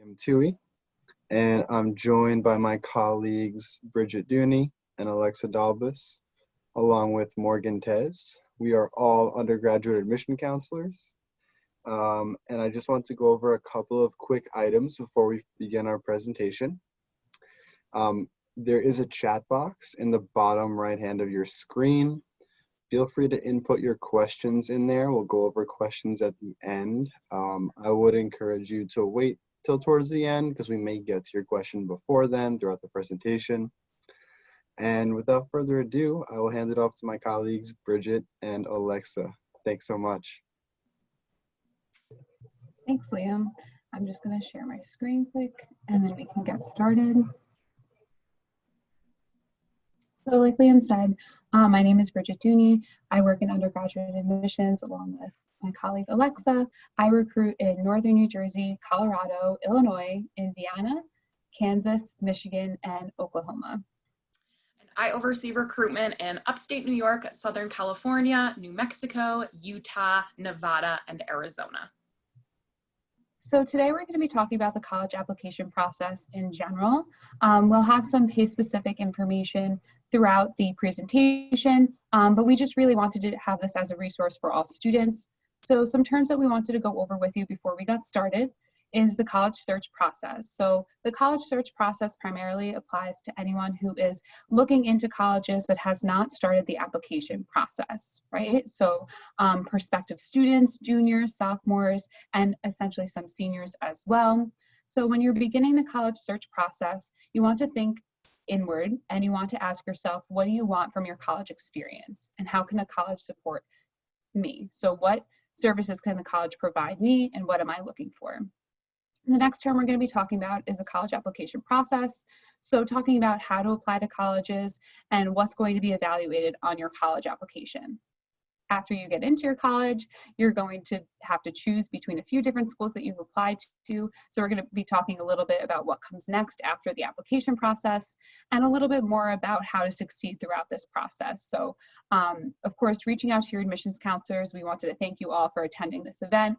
am Tui, and I'm joined by my colleagues Bridget Dooney and Alexa Dalbus, along with Morgan Tez. We are all undergraduate admission counselors, and I just want to go over a couple of quick items before we begin our presentation. There is a chat box in the bottom right hand of your screen. Feel free to input your questions in there. We'll go over questions at the end. I would encourage you to wait till towards the end because we may get to your question before then throughout the presentation. And without further ado, I will hand it off to my colleagues, Bridget and Alexa. Thanks so much. Thanks, Liam. I'm just going to share my screen quick and then we can get started. So like Liam said, my name is Bridget Dooney. I work in undergraduate admissions along with my colleague Alexa. I recruit in Northern New Jersey, Colorado, Illinois, Indiana, Kansas, Michigan, and Oklahoma. And I oversee recruitment in upstate New York, Southern California, New Mexico, Utah, Nevada, and Arizona. So today we're going to be talking about the college application process in general. We'll have some PACE-specific information throughout the presentation, but we just really wanted to have this as a resource for all students. So some terms that we wanted to go over with you before we got started is the college search process. So the college search process primarily applies to anyone who is looking into colleges but has not started the application process, right? So prospective students, juniors, sophomores, and essentially some seniors as well. So when you're beginning the college search process, you want to think inward and you want to ask yourself, what do you want from your college experience? And how can a college support me? So what services can the college provide me and what am I looking for? The next term we're going to be talking about is the college application process. So talking about how to apply to colleges and what's going to be evaluated on your college application. After you get into your college, you're going to have to choose between a few different schools that you've applied to. So we're going to be talking a little bit about what comes next after the application process and a little bit more about how to succeed throughout this process. So of course, reaching out to your admissions counselors, we wanted to thank you all for attending this event.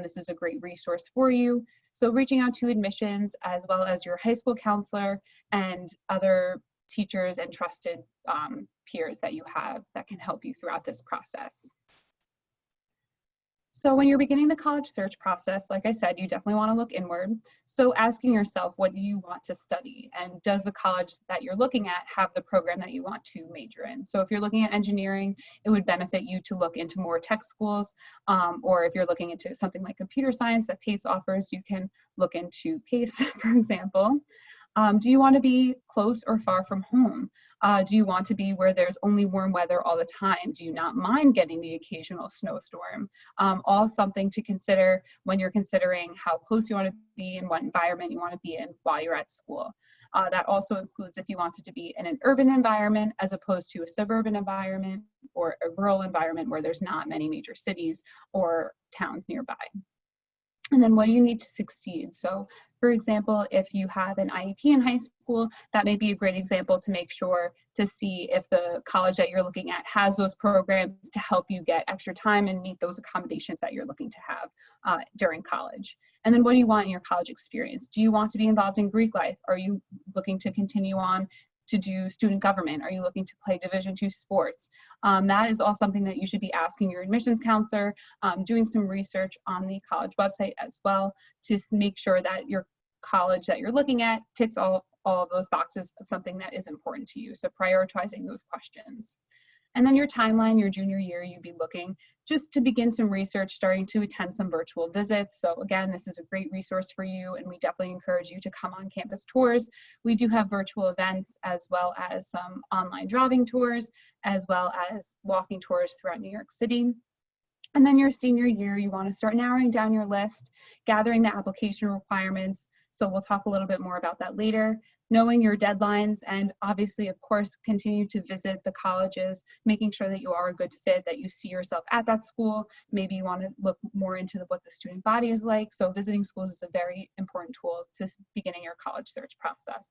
This is a great resource for you. So reaching out to admissions as well as your high school counselor and other teachers and trusted peers that you have that can help you throughout this process. So when you're beginning the college search process, like I said, you definitely want to look inward. So asking yourself, what do you want to study? And does the college that you're looking at have the program that you want to major in? So if you're looking at engineering, it would benefit you to look into more tech schools. Or if you're looking into something like computer science that PACE offers, you can look into PACE, for example. Do you want to be close or far from home? Do you want to be where there's only warm weather all the time? Do you not mind getting the occasional snowstorm? All something to consider when you're considering how close you want to be and what environment you want to be in while you're at school. That also includes if you wanted to be in an urban environment as opposed to a suburban environment or a rural environment where there's not many major cities or towns nearby. And then what do you need to succeed? So for example, if you have an IEP in high school, that may be a great example to make sure to see if the college that you're looking at has those programs to help you get extra time and meet those accommodations that you're looking to have during college. And then what do you want in your college experience? Do you want to be involved in Greek life? Are you looking to continue on to do student government? Are you looking to play Division II sports? That is all something that you should be asking your admissions counselor, doing some research on the college website as well to make sure that your college that you're looking at ticks all of those boxes of something that is important to you. So prioritizing those questions. And then your timeline, your junior year, you'd be looking just to begin some research, starting to attend some virtual visits. So again, this is a great resource for you and we definitely encourage you to come on campus tours. We do have virtual events as well as some online driving tours, as well as walking tours throughout New York City. And then your senior year, you want to start narrowing down your list, gathering the application requirements. So we'll talk a little bit more about that later. Knowing your deadlines and obviously, of course, continue to visit the colleges, making sure that you are a good fit, that you see yourself at that school. Maybe you want to look more into what the student body is like. So visiting schools is a very important tool to beginning your college search process.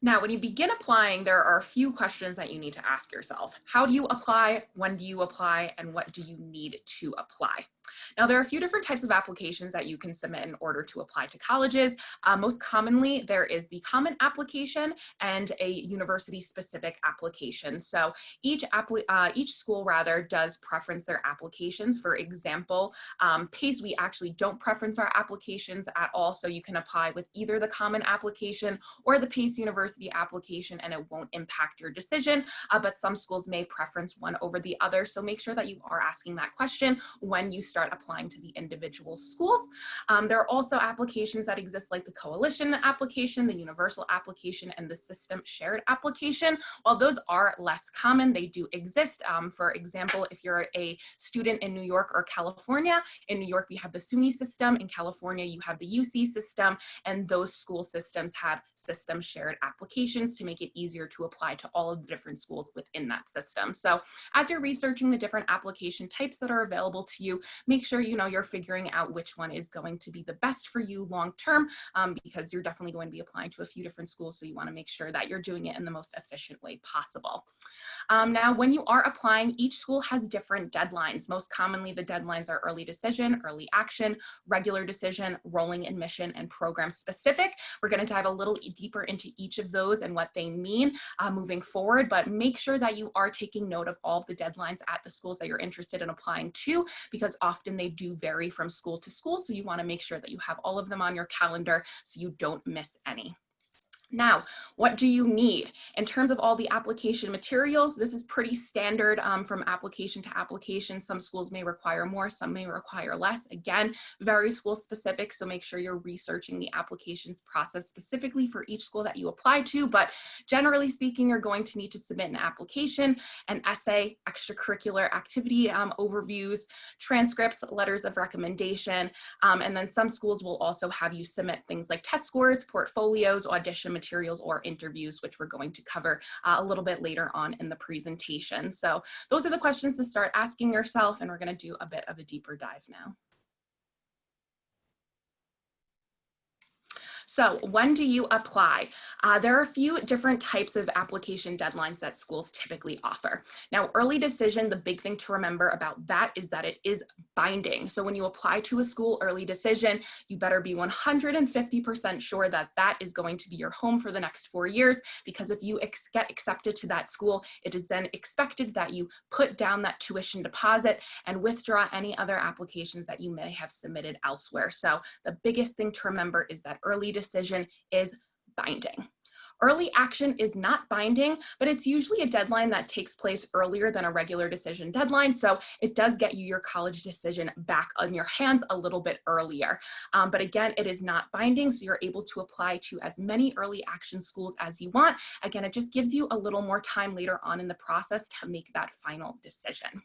Now, when you begin applying, there are a few questions that you need to ask yourself. How do you apply? When do you apply? And what do you need to apply? Now, there are a few different types of applications that you can submit in order to apply to colleges. Most commonly, there is the common application and a university-specific application. So each school does preference their applications. For example, PACE, we actually don't preference our applications at all. So you can apply with either the common application or the PACE University application, and it won't impact your decision, but some schools may preference one over the other. So make sure that you are asking that question when you start applying to the individual schools. There are also applications that exist like the coalition application, the universal application, and the system shared application. While those are less common, they do exist. For example, if you're a student in New York or California, in New York we have the SUNY system, in California you have the UC system, and those school systems have system shared applications to make it easier to apply to all of the different schools within that system. So as you're researching the different application types that are available to you, make sure you're figuring out which one is going to be the best for you long term, because you're definitely going to be applying to a few different schools, so you want to make sure that you're doing it in the most efficient way possible. Now, when you are applying, each school has different deadlines. Most commonly, the deadlines are early decision, early action, regular decision, rolling admission, and program specific. We're going to dive a little deeper into each of those and what they mean moving forward, but make sure that you are taking note of all of the deadlines at the schools that you're interested in applying to, because often they do vary from school to school. So you want to make sure that you have all of them on your calendar so you don't miss any. Now, what do you need? In terms of all the application materials, this is pretty standard from application to application. Some schools may require more, some may require less. Again, very school specific, so make sure you're researching the applications process specifically for each school that you apply to. But generally speaking, you're going to need to submit an application, an essay, extracurricular activity overviews, transcripts, letters of recommendation, and then some schools will also have you submit things like test scores, portfolios, audition materials, or interviews, which we're going to cover a little bit later on in the presentation. So those are the questions to start asking yourself, and we're going to do a bit of a deeper dive now. So when do you apply? There are a few different types of application deadlines that schools typically offer. Now, early decision, the big thing to remember about that is that it is binding. So when you apply to a school early decision, you better be 150% sure that that is going to be your home for the next 4 years, because if you get accepted to that school, it is then expected that you put down that tuition deposit and withdraw any other applications that you may have submitted elsewhere. So the biggest thing to remember is that early decision is binding. Early action is not binding, but it's usually a deadline that takes place earlier than a regular decision deadline. So it does get you your college decision back on your hands a little bit earlier. But again, it is not binding, so you're able to apply to as many early action schools as you want. Again, it just gives you a little more time later on in the process to make that final decision.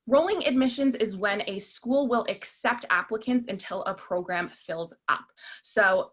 Rolling admissions is when a school will accept applicants until a program fills up. So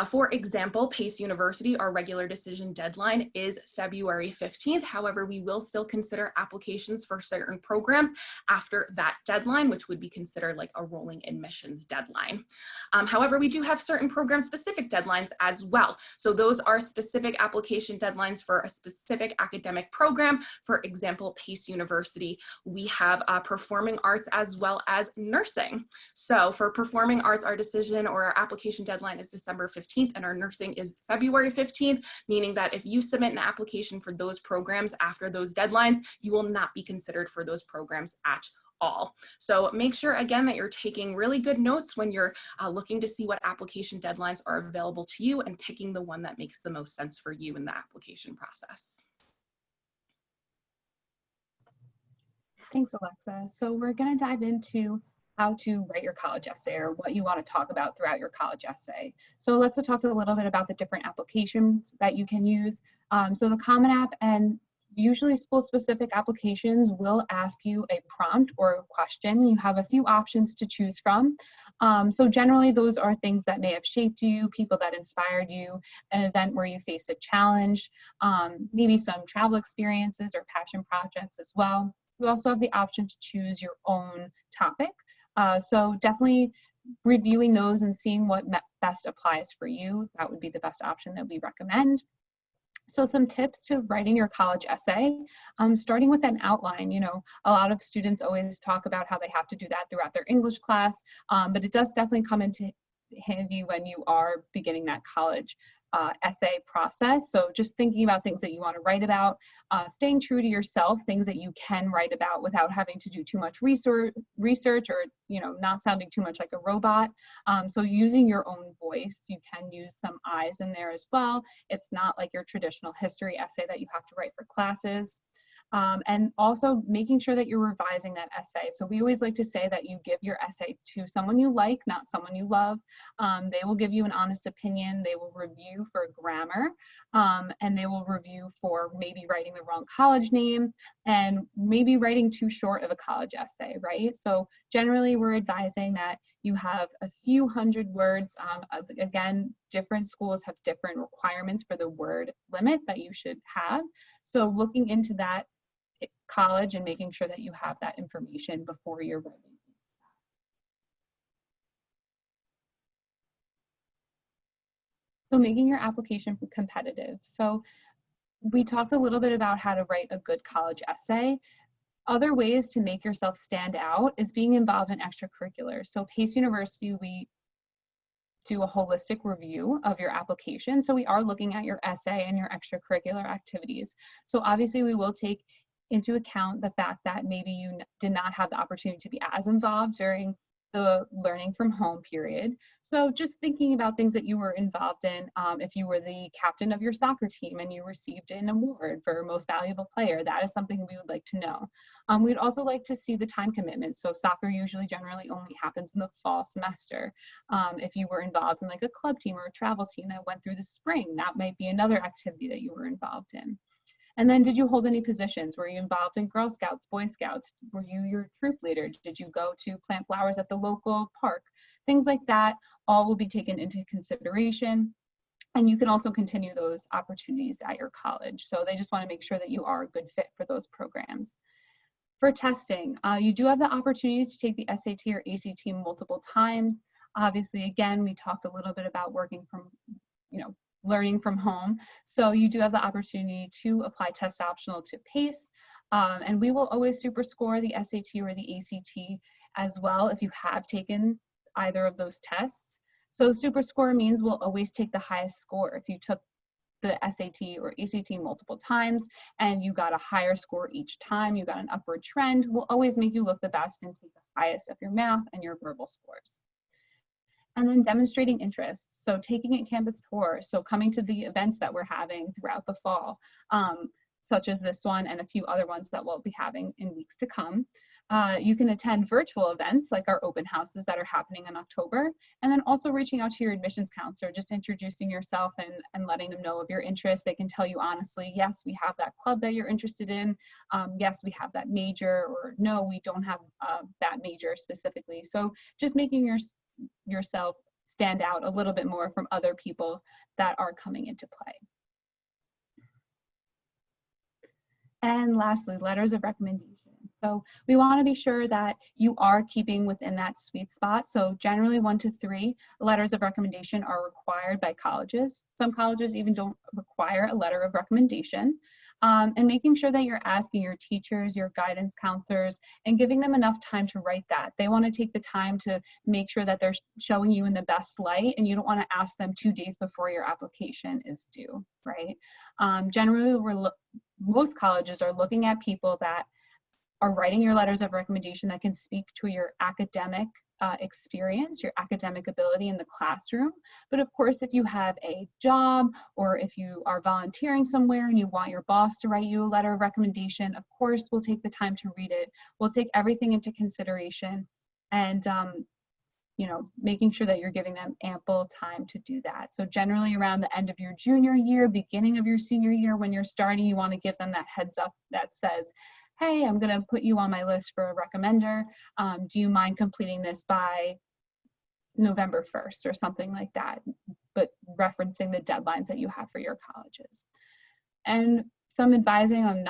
for example, PACE University, our regular decision deadline is February 15th. However, we will still consider applications for certain programs after that deadline, which would be considered like a rolling admissions deadline. However, we do have certain program specific deadlines as well. So those are specific application deadlines for a specific academic program. For example, PACE University, we have performing arts as well as nursing. So for performing arts, our decision or our application deadline is December 15th, and our nursing is February 15th, meaning that if you submit an application for those programs after those deadlines, you will not be considered for those programs at all. So make sure again that you're taking really good notes when you're looking to see what application deadlines are available to you and picking the one that makes the most sense for you in the application process. Thanks, Alexa. So we're going to dive into how to write your college essay, or what you want to talk about throughout your college essay. So Alexa talked a little bit about the different applications that you can use. So the Common App and usually school-specific applications will ask you a prompt or a question. You have a few options to choose from. So generally those are things that may have shaped you, people that inspired you, an event where you faced a challenge, maybe some travel experiences or passion projects as well. You also have the option to choose your own topic. So definitely reviewing those and seeing what best applies for you. That would be the best option that we recommend. So some tips to writing your college essay, starting with an outline. You know, a lot of students always talk about how they have to do that throughout their English class, but it does definitely come into handy when you are beginning that college essay process. So just thinking about things that you want to write about, staying true to yourself, things that you can write about without having to do too much research or, you know, not sounding too much like a robot. So using your own voice, you can use some I's in there as well. It's not like your traditional history essay that you have to write for classes. And also making sure that you're revising that essay. So we always like to say that you give your essay to someone you like, not someone you love. They will give you an honest opinion. They will review for grammar, and they will review for maybe writing the wrong college name and maybe writing too short of a college essay, right? So generally we're advising that you have a few hundred words. Again, different schools have different requirements for the word limit that you should have. So looking into that college and making sure that you have that information before you're writing. So making your application competitive. So we talked a little bit about how to write a good college essay. Other ways to make yourself stand out is being involved in extracurriculars. So Pace University, we do a holistic review of your application. So we are looking at your essay and your extracurricular activities. So obviously we will take into account the fact that maybe you did not have the opportunity to be as involved during the learning from home period. So just thinking about things that you were involved in, if you were the captain of your soccer team and you received an award for most valuable player, that is something we would like to know. We'd also like to see the time commitment. So soccer usually generally only happens in the fall semester. If you were involved in like a club team or a travel team that went through the spring, that might be another activity that you were involved in. And then did you hold any positions? Were you involved in Girl Scouts, Boy Scouts? Were you your troop leader? Did you go to plant flowers at the local park? Things like that all will be taken into consideration. And you can also continue those opportunities at your college. So they just want to make sure that you are a good fit for those programs. For testing, you do have the opportunity to take the SAT or ACT multiple times. Obviously, again, we talked a little bit about working from, learning from home. So you do have the opportunity to apply test optional to PACE. And we will always super score the SAT or the ACT as well if you have taken either of those tests. So super score means we'll always take the highest score. If you took the SAT or ACT multiple times and you got a higher score each time, you got an upward trend, we'll always make you look the best and take the highest of your math and your verbal scores. And then demonstrating interest. So taking a campus tour. So coming to the events that we're having throughout the fall, such as this one and a few other ones that we'll be having in weeks to come. You can attend virtual events like our open houses that are happening in October, and then also reaching out to your admissions counselor, just introducing yourself and letting them know of your interest. They can tell you honestly, yes, we have that club that you're interested in. Yes, we have that major, or no, we don't have that major specifically. So just making yourself stand out a little bit more from other people that are coming into play. And lastly, letters of recommendation. So we want to be sure that you are keeping within that sweet spot. So generally 1 to 3 letters of recommendation are required by colleges. Some colleges even don't require a letter of recommendation. And making sure that you're asking your teachers, your guidance counselors, and giving them enough time to write that. They want to take the time to make sure that they're showing you in the best light, and you don't want to ask them 2 days before your application is due, right? Generally, most colleges are looking at people that are writing your letters of recommendation that can speak to your academic experience, your academic ability in the classroom. But of course, if you have a job or if you are volunteering somewhere and you want your boss to write you a letter of recommendation, of course, we'll take the time to read it. We'll take everything into consideration and making sure that you're giving them ample time to do that. So generally around the end of your junior year, beginning of your senior year, when you're starting, you want to give them that heads up that says, hey, I'm going to put you on my list for a recommender. Do you mind completing this by November 1st or something like that, but referencing the deadlines that you have for your colleges. And some advising on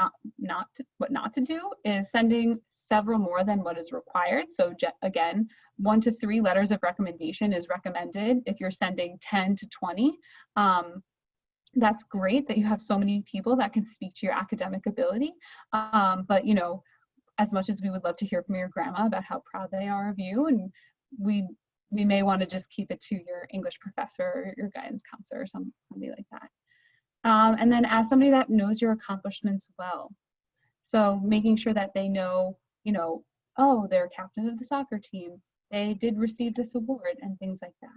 what not to do is sending several more than what is required. So again, 1 to 3 letters of recommendation is recommended. If you're sending 10 to 20, That's great that you have so many people that can speak to your academic ability. But, you know, as much as we would love to hear from your grandma about how proud they are of you, and we may want to just keep it to your English professor or your guidance counselor or somebody like that. And then as somebody that knows your accomplishments well. So making sure that they know, you know, oh, they're captain of the soccer team. They did receive this award and things like that.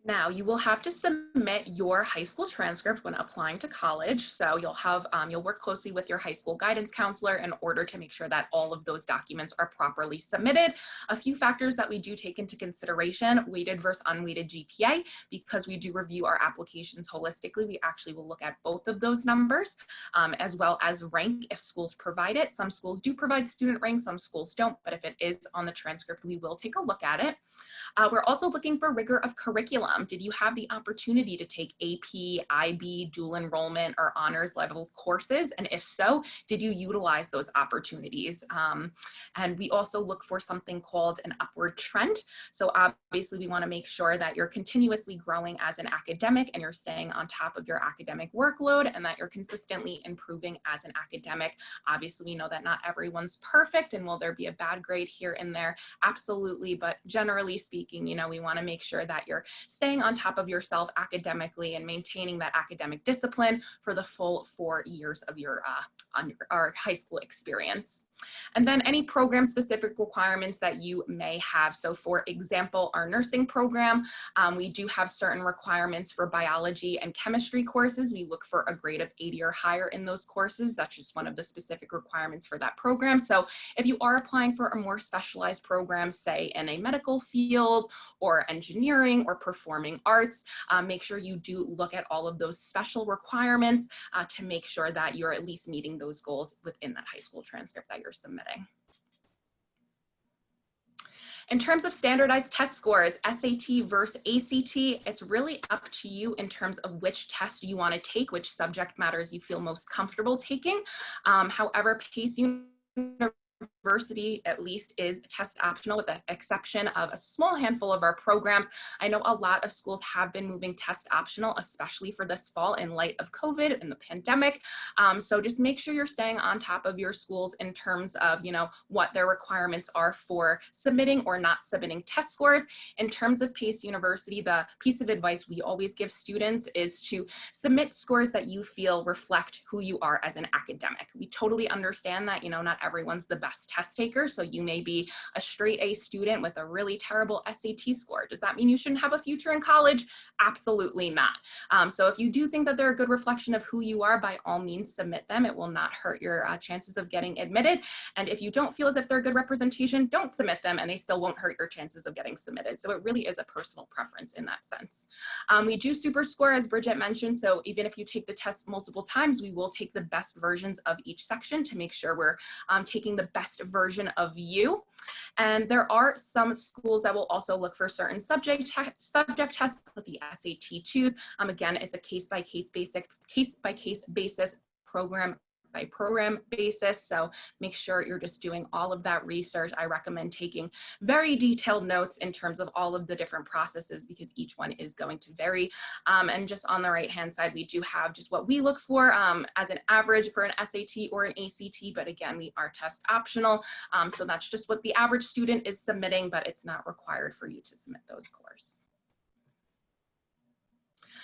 Now, you will have to submit your high school transcript when applying to college. So you'll work closely with your high school guidance counselor in order to make sure that all of those documents are properly submitted. A few factors that we do take into consideration: weighted versus unweighted GPA. Because we do review our applications holistically, we actually will look at both of those numbers, as well as rank if schools provide it. Some schools do provide student rank, some schools don't, but if it is on the transcript, we will take a look at it. We're also looking for rigor of curriculum. Did you have the opportunity to take AP, IB, dual enrollment, or honors level courses? And if so, did you utilize those opportunities? And we also look for something called an upward trend. So obviously we want to make sure that you're continuously growing as an academic and you're staying on top of your academic workload and that you're consistently improving as an academic. Obviously we know that not everyone's perfect, and will there be a bad grade here and there? Absolutely, but generally speaking, you know, we want to make sure that you're staying on top of yourself academically and maintaining that academic discipline for the full 4 years of your high school experience. And then any program specific requirements that you may have. So for example, our nursing program, we do have certain requirements for biology and chemistry courses. We look for a grade of 80 or higher in those courses. That's just one of the specific requirements for that program. So if you are applying for a more specialized program, say in a medical field or engineering or performing arts, make sure you do look at all of those special requirements to make sure that you're at least meeting those goals within that high school transcript that you're submitting. In terms of standardized test scores, SAT versus ACT, it's really up to you in terms of which test you want to take, which subject matters you feel most comfortable taking. However, Pace University at least is test optional, with the exception of a small handful of our programs. I know a lot of schools have been moving test optional, especially for this fall in light of COVID and the pandemic. So just make sure you're staying on top of your schools in terms of, you know, what their requirements are for submitting or not submitting test scores. In terms of Pace University, the piece of advice we always give students is to submit scores that you feel reflect who you are as an academic. We totally understand that, you know, not everyone's the best test taker. So you may be a straight A student with a really terrible SAT score. Does that mean you shouldn't have a future in college? Absolutely not. So if you do think that they're a good reflection of who you are, by all means submit them. It will not hurt your chances of getting admitted. And if you don't feel as if they're a good representation, don't submit them, and they still won't hurt your chances of getting submitted. So it really is a personal preference in that sense. We do super score, as Bridget mentioned. So even if you take the test multiple times, we will take the best versions of each section to make sure we're taking the best version of you. And there are some schools that will also look for certain subject tests, like the SAT2s. Again, it's a case-by-case basis, program by program basis. So make sure you're just doing all of that research. I recommend taking very detailed notes in terms of all of the different processes, because each one is going to vary. And just on the right-hand side, we do have just what we look for as an average for an SAT or an ACT, but again, we are test optional. So that's just what the average student is submitting, but it's not required for you to submit those scores.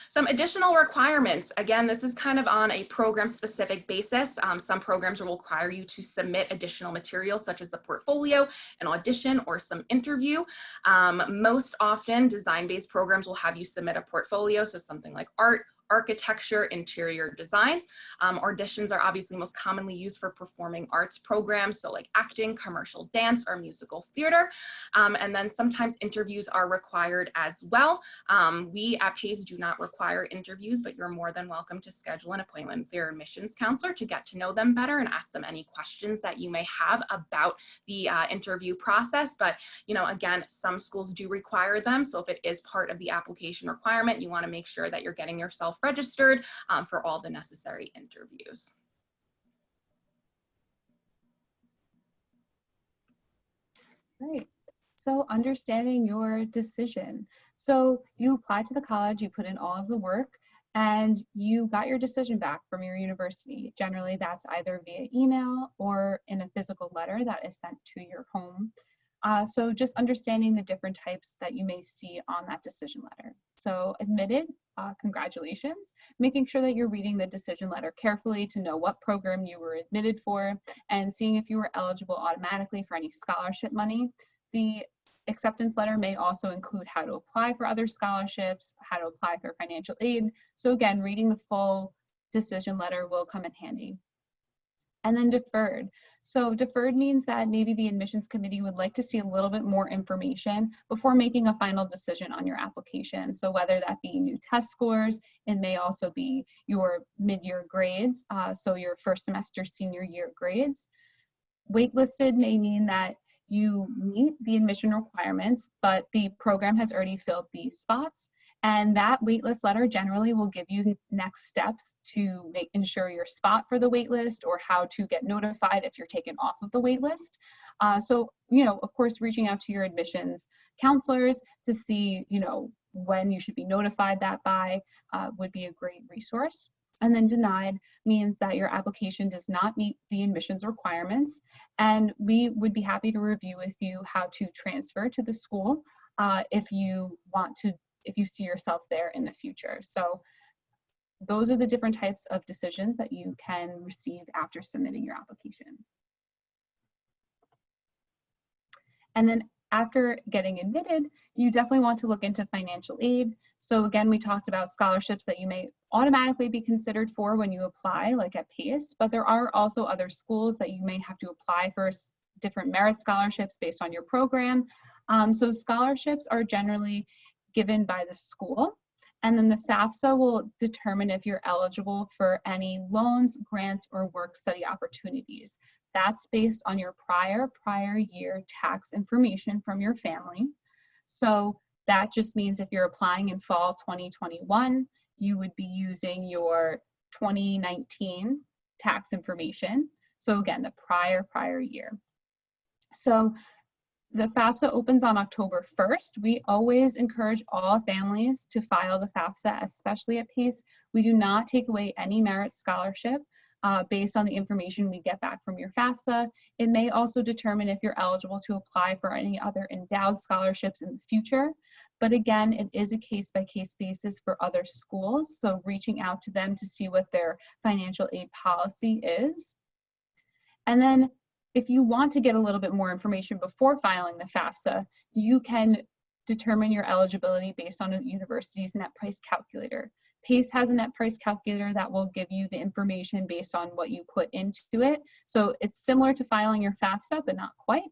Some additional requirements. Again, this is kind of on a program specific basis. Some programs will require you to submit additional materials such as the portfolio, an audition, or some interview. Most often design-based programs will have you submit a portfolio, so something like art, architecture, interior design. Auditions are obviously most commonly used for performing arts programs, so like acting, commercial dance, or musical theater. And then sometimes interviews are required as well. We at Pace do not require interviews, but you're more than welcome to schedule an appointment with your admissions counselor to get to know them better and ask them any questions that you may have about the interview process. But, you know, again, some schools do require them. So if it is part of the application requirement, you want to make sure that you're getting yourself registered for all the necessary interviews. Right. So understanding your decision. So you applied to the college, you put in all of the work, and you got your decision back from your university. Generally, that's either via email or in a physical letter that is sent to your home. So just understanding the different types that you may see on that decision letter. So admitted, congratulations. Making sure that you're reading the decision letter carefully to know what program you were admitted for and seeing if you were eligible automatically for any scholarship money. The acceptance letter may also include how to apply for other scholarships, how to apply for financial aid. So again, reading the full decision letter will come in handy. And then deferred. So deferred means that maybe the admissions committee would like to see a little bit more information before making a final decision on your application. So whether that be new test scores, it may also be your mid-year grades, so your first semester senior year grades. Waitlisted may mean that you meet the admission requirements, but the program has already filled these spots. And that waitlist letter generally will give you next steps to ensure your spot for the waitlist or how to get notified if you're taken off of the waitlist. So, of course, reaching out to your admissions counselors to see, when you should be notified that by would be a great resource. And then denied means that your application does not meet the admissions requirements. And we would be happy to review with you how to transfer to the school if you see yourself there in the future. So those are the different types of decisions that you can receive after submitting your application. And then after getting admitted, you definitely want to look into financial aid. So again, we talked about scholarships that you may automatically be considered for when you apply, like at PACE, but there are also other schools that you may have to apply for different merit scholarships based on your program. So scholarships are generally given by the school, and then the FAFSA will determine if you're eligible for any loans, grants, or work study opportunities. That's based on your prior year tax information from your family. So that just means if you're applying in fall 2021, you would be using your 2019 tax information. So again, the prior year. So the FAFSA opens on October 1st. We always encourage all families to file the FAFSA, especially at PACE. We do not take away any merit scholarship based on the information we get back from your FAFSA. It may also determine if you're eligible to apply for any other endowed scholarships in the future. But again, it is a case-by-case basis for other schools, so reaching out to them to see what their financial aid policy is. And then if you want to get a little bit more information before filing the FAFSA, you can determine your eligibility based on a university's net price calculator. PACE has a net price calculator that will give you the information based on what you put into it. So it's similar to filing your FAFSA, but not quite.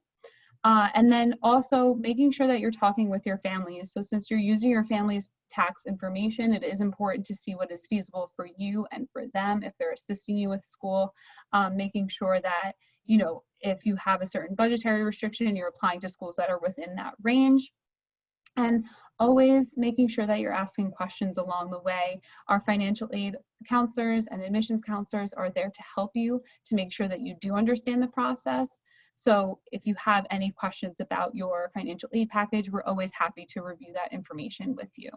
And then also making sure that you're talking with your families. So since you're using your family's tax information, it is important to see what is feasible for you and for them if they're assisting you with school, making sure that, if you have a certain budgetary restriction, you're applying to schools that are within that range. And always making sure that you're asking questions along the way. Our financial aid counselors and admissions counselors are there to help you to make sure that you do understand the process. So if you have any questions about your financial aid package, we're always happy to review that information with you.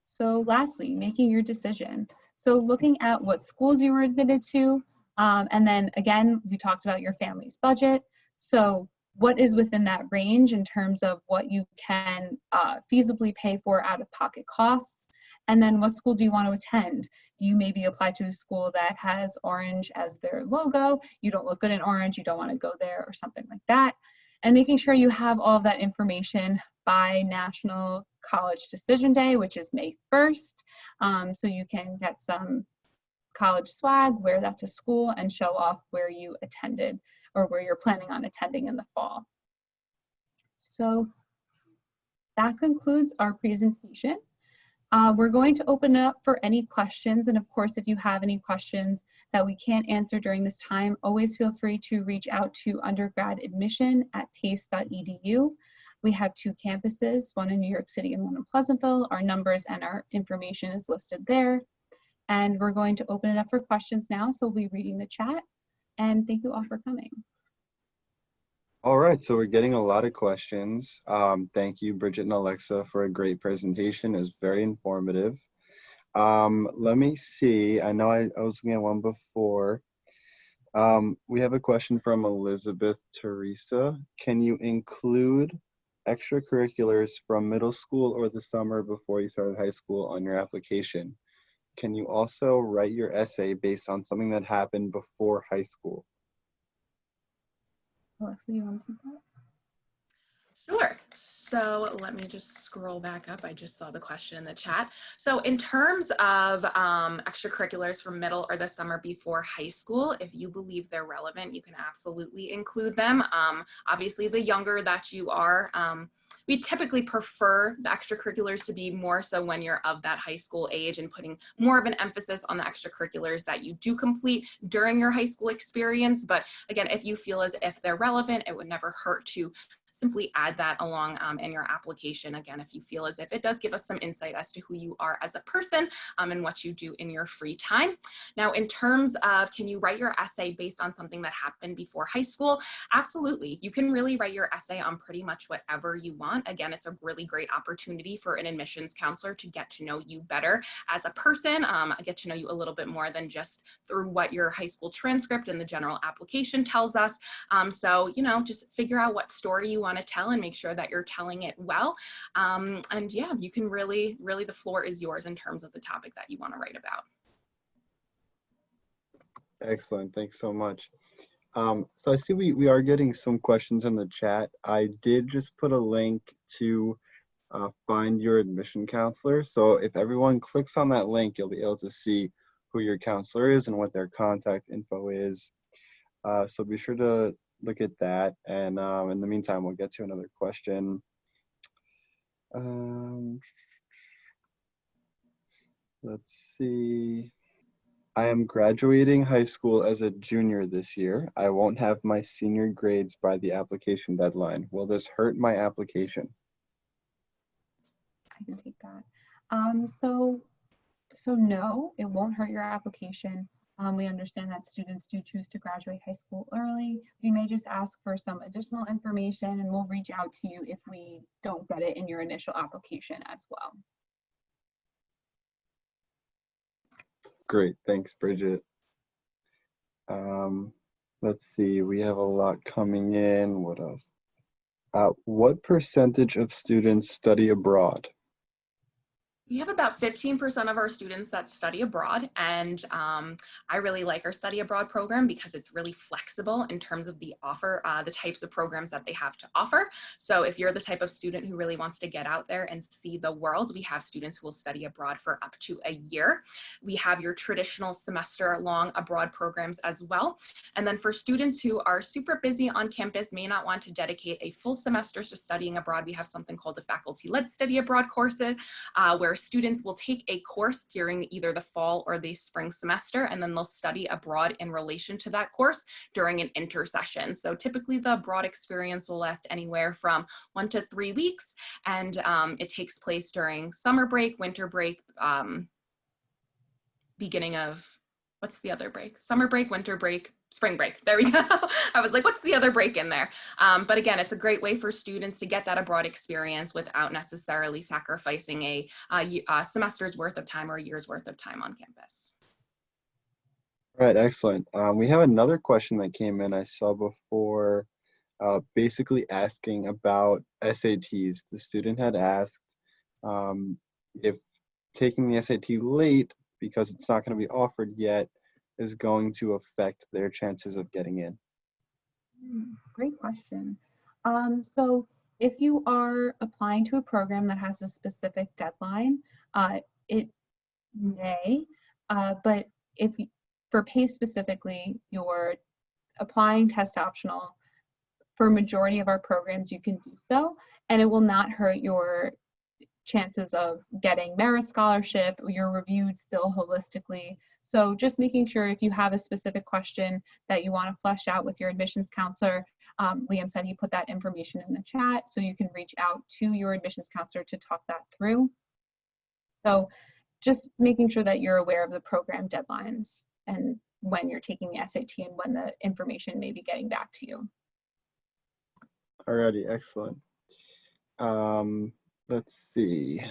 So lastly, making your decision. So looking at what schools you were admitted to, and then again, we talked about your family's budget. So what is within that range in terms of what you can feasibly pay for out-of-pocket costs, and then what school do you want to attend? You maybe apply to a school that has orange as their logo, you don't look good in orange, you don't want to go there, or something like that. And making sure you have all of that information by National College Decision Day, which is May 1st, so you can get some college swag, wear that to school, and show off where you attended or where you're planning on attending in the fall. So that concludes our presentation. We're going to open it up for any questions, and of course, if you have any questions that we can't answer during this time, always feel free to reach out to undergradadmission@pace.edu. We have 2 campuses, one in New York City and one in Pleasantville. Our numbers and our information is listed there. And we're going to open it up for questions now, so we'll be reading the chat. And thank you all for coming. All right, so we're getting a lot of questions. Thank you, Bridget and Alexa, for a great presentation. It was very informative. Let me see. I know I was looking at one before. We have a question from Elizabeth Teresa. Can you include extracurriculars from middle school or the summer before you started high school on your application? Can you also write your essay based on something that happened before high school? Alexa, you want to take that? Sure. So let me just scroll back up. I just saw the question in the chat. So in terms of extracurriculars for middle or the summer before high school, if you believe they're relevant, you can absolutely include them. Obviously, the younger that you are, we typically prefer the extracurriculars to be more so when you're of that high school age and putting more of an emphasis on the extracurriculars that you do complete during your high school experience. But again, if you feel as if they're relevant, it would never hurt to simply add that along in your application. Again, if you feel as if it does give us some insight as to who you are as a person and what you do in your free time. Now, in terms of, can you write your essay based on something that happened before high school? Absolutely. You can really write your essay on pretty much whatever you want. Again, it's a really great opportunity for an admissions counselor to get to know you better as a person, get to know you a little bit more than just through what your high school transcript and the general application tells us. So, you know, just figure out what story you want to tell and make sure that you're telling it well. And yeah, you can really, the floor is yours in terms of the topic that you want to write about. Excellent. Thanks so much. So I see we are getting some questions in the chat. I did just put a link to find your admission counselor. So if everyone clicks on that link, you'll be able to see who your counselor is and what their contact info is. So be sure to look at that. And in the meantime, we'll get to another question. Let's see. I am graduating high school as a junior this year. I won't have my senior grades by the application deadline. Will this hurt my application? I can take that. So no, it won't hurt your application. We understand that students do choose to graduate high school early. We may just ask for some additional information and we'll reach out to you if we don't get it in your initial application as well. Great, thanks, Bridget. Let's see, we have a lot coming in. What else? What percentage of students study abroad? We have about 15% of our students that study abroad, and I really like our study abroad program because it's really flexible in terms of the types of programs that they have to offer. So if you're the type of student who really wants to get out there and see the world, we have students who will study abroad for up to a year. We have your traditional semester-long abroad programs as well. And then for students who are super busy on campus, may not want to dedicate a full semester to studying abroad, we have something called the faculty-led study abroad courses, where students will take a course during either the fall or the spring semester, and then they'll study abroad in relation to that course during an intersession. So typically the abroad experience will last anywhere from 1 to 3 weeks, and it takes place during summer break, winter break, beginning of, what's the other break? Summer break, winter break, spring break. There we go. I was like, what's the other break in there? But again, it's a great way for students to get that abroad experience without necessarily sacrificing a semester's worth of time or a year's worth of time on campus. All right, excellent. We have another question that came in I saw before, basically asking about SATs. The student had asked if taking the SAT late, because it's not going to be offered yet, is going to affect their chances of getting in. Great question. So if you are applying to a program that has a specific deadline, it may, but if for PACE specifically, you're applying test optional, for majority of our programs, you can do so, and it will not hurt your chances of getting merit scholarship. You're reviewed still holistically. So just making sure if you have a specific question that you want to flesh out with your admissions counselor, Liam said he put that information in the chat, so you can reach out to your admissions counselor to talk that through. So just making sure that you're aware of the program deadlines and when you're taking the SAT and when the information may be getting back to you. Alrighty, excellent. Let's see.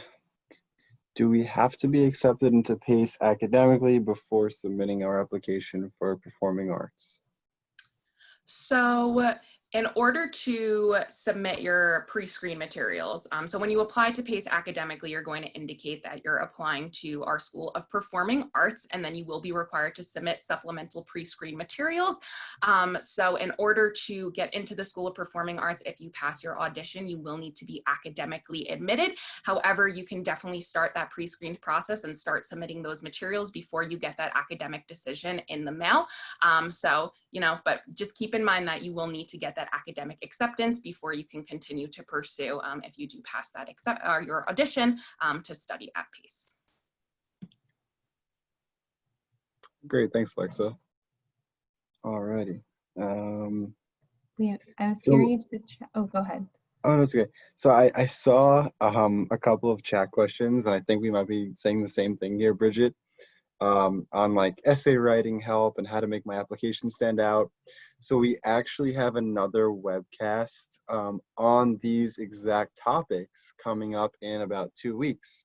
Do we have to be accepted into PACE academically before submitting our application for performing arts? So in order to submit your pre-screen materials, so when you apply to PACE academically, you're going to indicate that you're applying to our School of Performing Arts, and then you will be required to submit supplemental pre-screen materials. So in order to get into the School of Performing Arts, if you pass your audition, you will need to be academically admitted. However, you can definitely start that pre-screened process and start submitting those materials before you get that academic decision in the mail. So, but just keep in mind that you will need to get that academic acceptance before you can continue to pursue, if you do pass that your audition, to study at PACE. Great, thanks, Alexa. Alrighty. Yeah, I was curious to oh, go ahead. Oh, that's okay. So I saw a couple of chat questions, and I think we might be saying the same thing here, Bridget, on like essay writing help and how to make my application stand out. So we actually have another webcast on these exact topics coming up in about 2 weeks,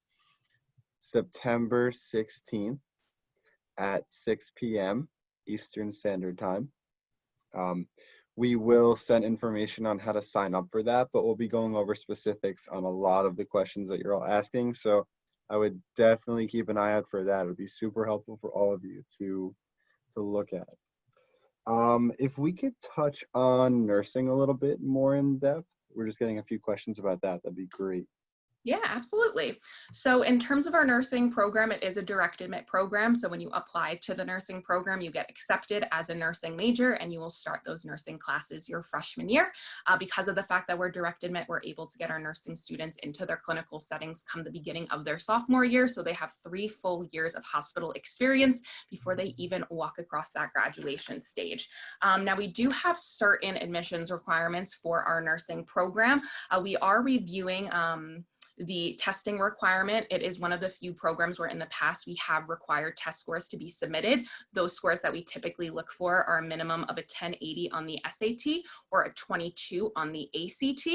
September 16th at 6 p.m. Eastern Standard Time. We will send information on how to sign up for that, but we'll be going over specifics on a lot of the questions that you're all asking. So I would definitely keep an eye out for that. It would be super helpful for all of you to look at. If we could touch on nursing a little bit more in depth, we're just getting a few questions about that. That'd be great. Yeah, absolutely. So in terms of our nursing program, it is a direct admit program. So when you apply to the nursing program, you get accepted as a nursing major and you will start those nursing classes your freshman year. Because of the fact that we're direct admit, we're able to get our nursing students into their clinical settings come the beginning of their sophomore year. So they have 3 full years of hospital experience before they even walk across that graduation stage. Now we do have certain admissions requirements for our nursing program. We are reviewing the testing requirement. It is one of the few programs where in the past we have required test scores to be submitted. Those scores that we typically look for are a minimum of a 1080 on the SAT or a 22 on the ACT.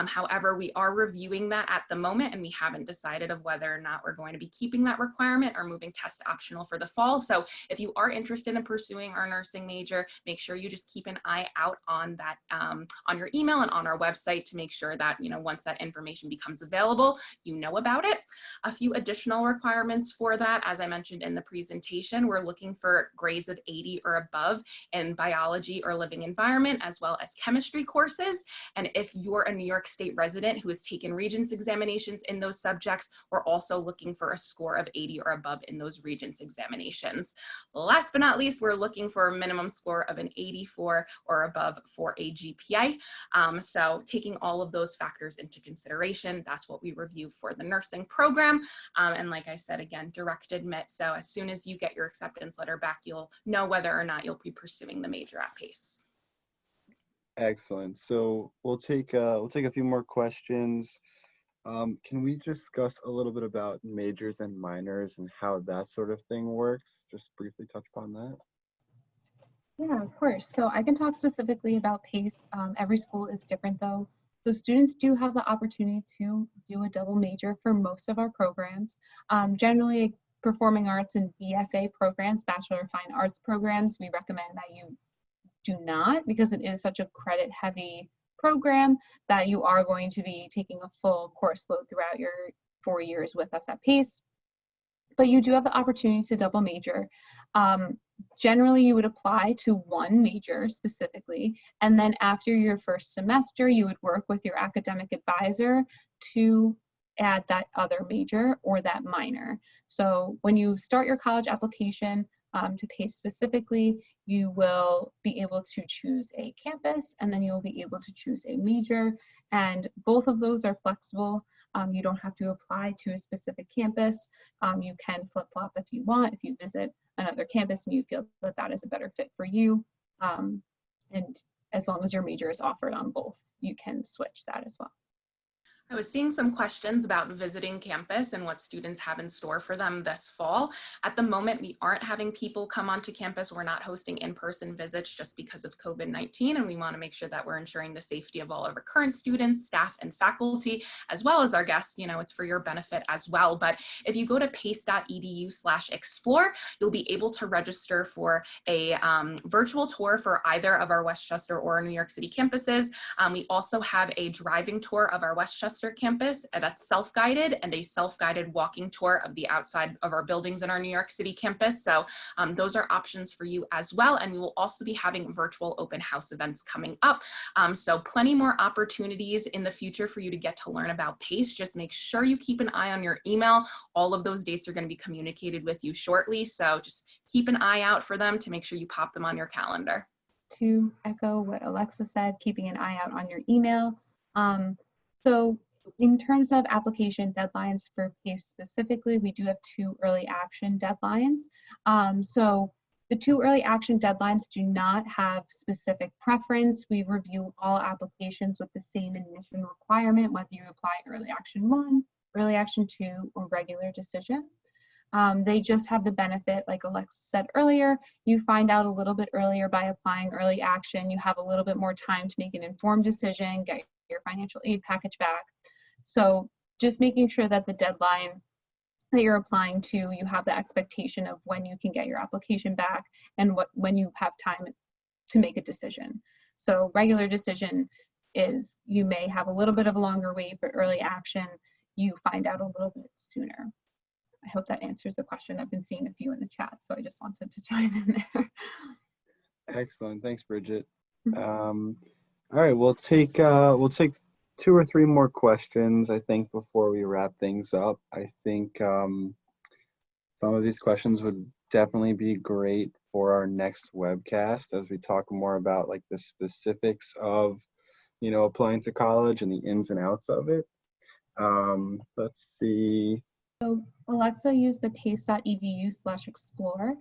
However, we are reviewing that at the moment and we haven't decided of whether or not we're going to be keeping that requirement or moving test optional for the fall. So if you are interested in pursuing our nursing major, make sure you just keep an eye out on that, on your email and on our website to make sure that, once that information becomes available, you know about it. A few additional requirements for that, as I mentioned in the presentation, we're looking for grades of 80 or above in biology or living environment, as well as chemistry courses. And if you're a New York State resident who has taken Regents examinations in those subjects, we're also looking for a score of 80 or above in those Regents examinations. Last but not least, we're looking for a minimum score of an 84 or above for a GPA. So taking all of those factors into consideration, that's what we review for the nursing program. And like I said, again, direct admit. So as soon as you get your acceptance letter back, you'll know whether or not you'll be pursuing the major at PACE. Excellent. So we'll take a few more questions. Can we discuss a little bit about majors and minors and how that sort of thing works? Just briefly touch upon that. Yeah, of course. So I can talk specifically about PACE. Every school is different though. So students do have the opportunity to do a double major for most of our programs. Generally, performing arts and BFA programs, Bachelor of Fine Arts programs, we recommend that you do not, because it is such a credit heavy program that you are going to be taking a full course load throughout your 4 years with us at PACE. But you do have the opportunity to double major. Generally, you would apply to one major specifically, and then after your first semester, you would work with your academic advisor to add that other major or that minor. So when you start your college application to PACE specifically, you will be able to choose a campus, and then you'll be able to choose a major, and both of those are flexible. You don't have to apply to a specific campus. You can flip-flop if you want, if you visit another campus and you feel that that is a better fit for you. And as long as your major is offered on both, you can switch that as well. I was seeing some questions about visiting campus and what students have in store for them this fall. At the moment, we aren't having people come onto campus. We're not hosting in-person visits just because of COVID-19, and we want to make sure that we're ensuring the safety of all of our current students, staff, and faculty, as well as our guests. You know, it's for your benefit as well. But if you go to pace.edu/explore, you'll be able to register for a virtual tour for either of our Westchester or New York City campuses. We also have a driving tour of our Westchester campus that's self-guided, and a self-guided walking tour of the outside of our buildings in our New York City campus. So those are options for you as well. And we will also be having virtual open house events coming up. So plenty more opportunities in the future for you to get to learn about PACE. Just make sure you keep an eye on your email. All of those dates are going to be communicated with you shortly. So just keep an eye out for them to make sure you pop them on your calendar. To echo what Alexa said, keeping an eye out on your email. So in terms of application deadlines for PACE specifically, we do have 2 early action deadlines. So the 2 early action deadlines do not have specific preference. We review all applications with the same admission requirement, whether you apply early action 1, early action 2, or regular decision. They just have the benefit, like Alexa said earlier, you find out a little bit earlier by applying early action. You have a little bit more time to make an informed decision, get your financial aid package back. So just making sure that the deadline that you're applying to, you have the expectation of when you can get your application back and when you have time to make a decision. So regular decision is you may have a little bit of a longer wait, but early action, you find out a little bit sooner. I hope that answers the question. I've been seeing a few in the chat, so I just wanted to chime in there. Excellent. Thanks, Bridget. All right, we'll take 2 or 3 more questions, I think, before we wrap things up. I think some of these questions would definitely be great for our next webcast as we talk more about like the specifics of, you know, applying to college and the ins and outs of it. Let's see. So Alexa used the pace.edu/explore.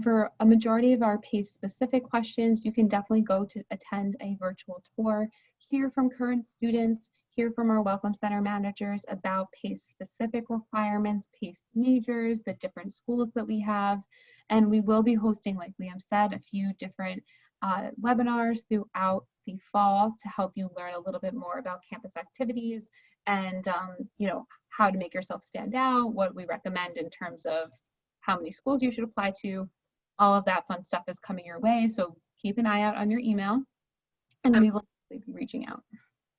For a majority of our PACE specific questions, you can definitely go to attend a virtual tour, hear from current students, hear from our Welcome Center managers about PACE specific requirements, PACE majors, the different schools that we have. And we will be hosting, like Liam said, a few different webinars throughout the fall to help you learn a little bit more about campus activities and you know, how to make yourself stand out, what we recommend in terms of how many schools you should apply to. All of that fun stuff is coming your way, so keep an eye out on your email and we will be reaching out.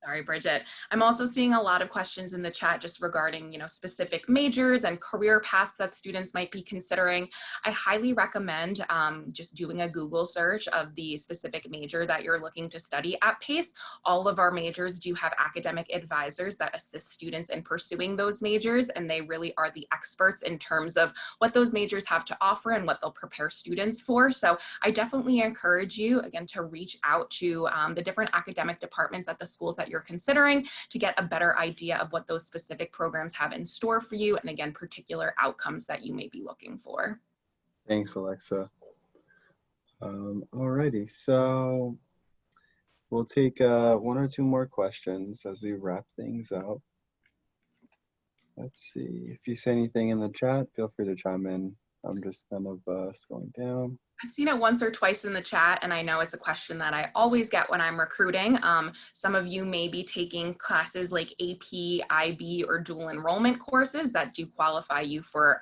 Sorry, Bridget. I'm also seeing a lot of questions in the chat just regarding, you know, specific majors and career paths that students might be considering. I highly recommend just doing a Google search of the specific major that you're looking to study at PACE. All of our majors do have academic advisors that assist students in pursuing those majors, and they really are the experts in terms of what those majors have to offer and what they'll prepare students for. So I definitely encourage you, again, to reach out to the different academic departments at the schools that you're considering to get a better idea of what those specific programs have in store for you, and again, particular outcomes that you may be looking for. Thanks, Alexa. Alrighty, so we'll take 1 or 2 more questions as we wrap things up. Let's see, if you say anything in the chat, feel free to chime in. I'm just kind of scrolling down. I've seen it once or twice in the chat, and I know it's a question that I always get when I'm recruiting. Some of you may be taking classes like AP, IB, or dual enrollment courses that do qualify you for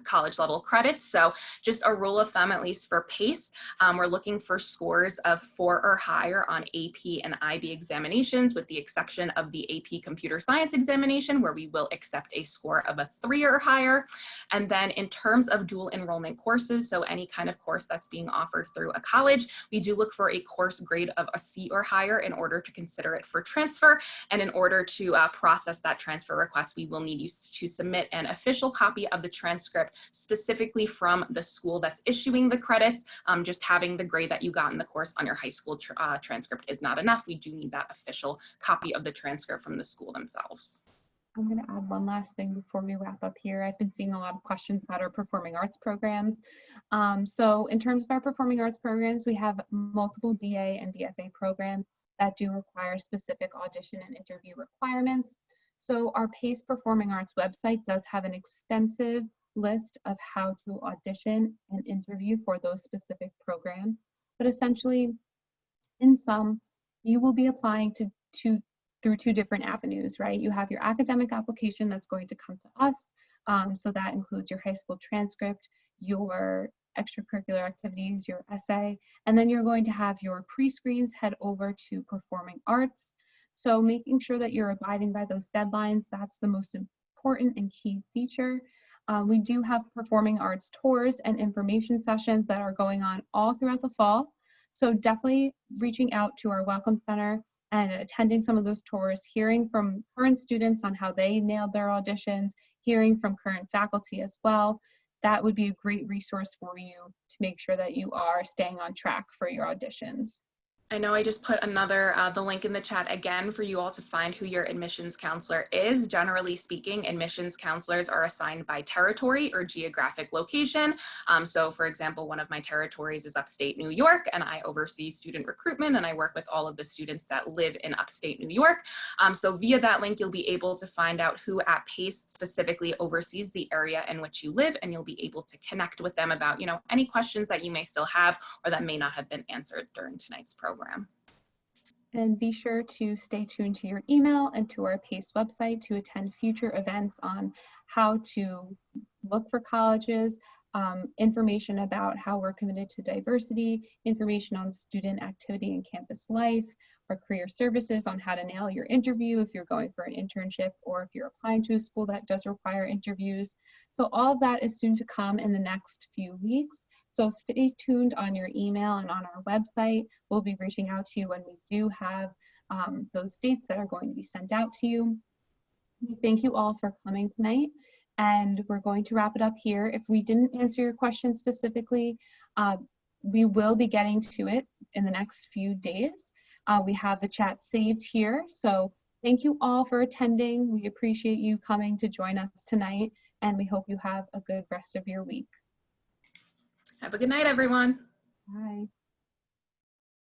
college level credits. So just a rule of thumb, at least for PACE, we're looking for scores of 4 or higher on AP and IB examinations, with the exception of the AP computer science examination, where we will accept a score of a 3 or higher. And then in terms of dual enrollment courses, so any kind of course that's being offered through a college, we do look for a course grade of a C or higher in order to consider it for transfer. And in order to process that transfer request, we will need you to submit an official copy of the transcript specifically from the school that's issuing the credits. Just having the grade that you got in the course on your high school transcript is not enough. We do need that official copy of the transcript from the school themselves. I'm going to add one last thing before we wrap up here. I've been seeing a lot of questions about our performing arts programs. So in terms of our performing arts programs, we have multiple BA and BFA programs that do require specific audition and interview requirements. So our PACE Performing Arts website does have an extensive list of how to audition and interview for those specific programs. But essentially, in sum, you will be applying through two different avenues, right? You have your academic application that's going to come to us. So that includes your high school transcript, your extracurricular activities, your essay, and then you're going to have your pre-screens head over to Performing Arts. So making sure that you're abiding by those deadlines, that's the most important and key feature. We do have Performing Arts tours and information sessions that are going on all throughout the fall. So definitely reaching out to our Welcome Center and attending some of those tours, hearing from current students on how they nailed their auditions, hearing from current faculty as well. That would be a great resource for you to make sure that you are staying on track for your auditions. I know I just put the link in the chat again for you all to find who your admissions counselor is. Generally speaking, admissions counselors are assigned by territory or geographic location. So for example, one of my territories is upstate New York, and I oversee student recruitment, and I work with all of the students that live in upstate New York. So via that link, you'll be able to find out who at PACE specifically oversees the area in which you live, and you'll be able to connect with them about, any questions that you may still have or that may not have been answered during tonight's program. And be sure to stay tuned to your email and to our PACE website to attend future events on how to look for colleges, information about how we're committed to diversity, information on student activity and campus life, our career services on how to nail your interview if you're going for an internship or if you're applying to a school that does require interviews. So all of that is soon to come in the next few weeks. So stay tuned on your email and on our website. We'll be reaching out to you when we do have those dates that are going to be sent out to you. We thank you all for coming tonight, and we're going to wrap it up here. If we didn't answer your question specifically, we will be getting to it in the next few days. We have the chat saved here, so thank you all for attending. We appreciate you coming to join us tonight, and we hope you have a good rest of your week. Have a good night, everyone. Bye.